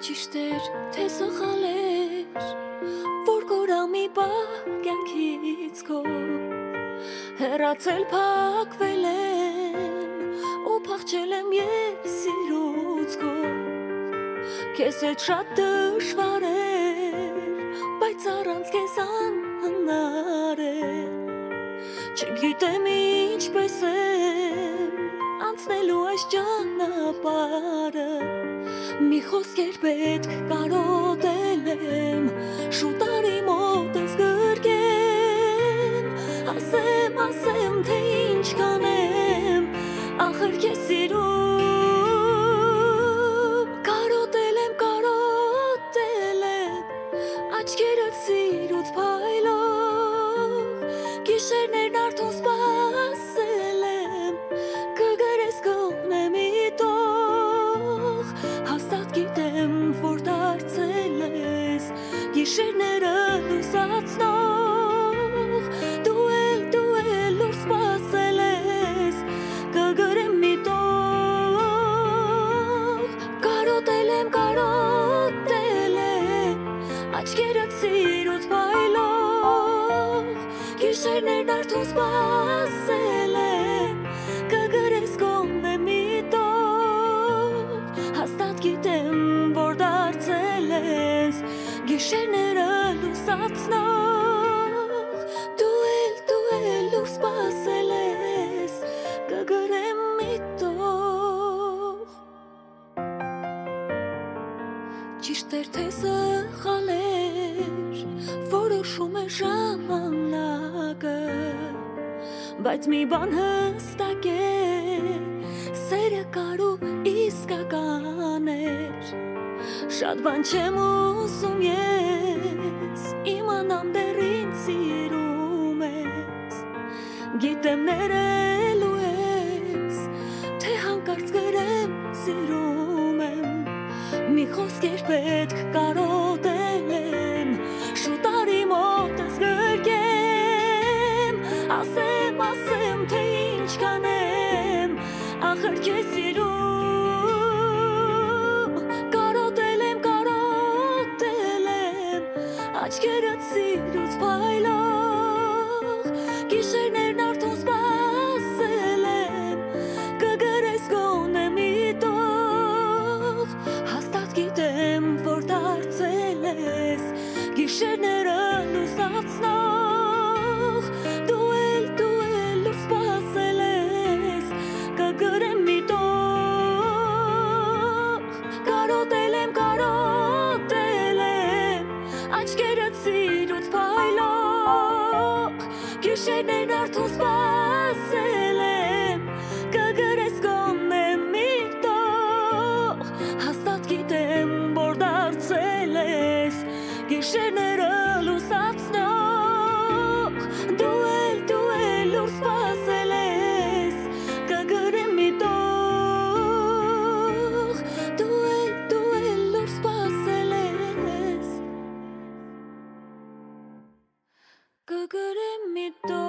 Ճիշտ էր, թե սխալ էր, որ կորամի բա կյանքից քո հեռացել փակվել եմ ու փախչել եմ ես սիրուց քո քեզ հետ շատ դժվար էր, բայց առանց քեզ անհնար է չգիտեմ ինչպես եմ անցնելու այս ճանապարհը մի խոսքեր պետք կարոտել եմ շուտ արի մոտս գրկեմ ասեմ թե ինչ կանեմ ախր քեզ սիրում կարոտել եմ աչքերդ սիրուց փայլող գիշերներն արդեն սպասել եմ կգրես գոնե մի տող հաստատ գիտեմ որ դարձել ես գիշերները լուսացնող դու էլ ուր սպասել ես կգրեմ մի տող կարոտել եմ աչքերդ սիրուց փայլող գիշերներն արդեն սպասել եմ կգրես գոնե մի տող հաստատ գիտեմ որ դարձել ես գիշերները լուսացնող դու էլ ուր սպասել ես կգրեմ մի տող ճիշտ էր թե սխալ որոշում է ժամանակը բայց մի բան հստակ է սերը կար ու իսկական էր շատ բան չեմ ուզում ես իմանամ դեռ ինձ սիրում ես գիտեմ ներելու ես թե հանկարծ գրեմ սիրում եմ մի խոսքեր պետք կարոտել եմ շուտ արի մոտս գրկեմ ասեմ թե ինչ կանեմ ախր քեզ սիրում կարոտել եմ աչքերդ սիրուց փայլող գիշերներն արդեն սպասել եմ կգրես գոնե մի տող հաստատ գիտեմ որ դարձել ես գիշերները լուսացնող դու էլ ուր սպասել ես կգրեմ մի տող կարոտել եմ աչքերդ սիրուց փայլող գիշերներն արդեն սպասել եմ կգրես գոնե մի տող հաստատ գիտեմ որ դարձել ես գիշերները լուսացնող դու էլ ուր սպասել ես կգրեմ մի տող դու էլ ուր սպասել ես կգրեմ մի տող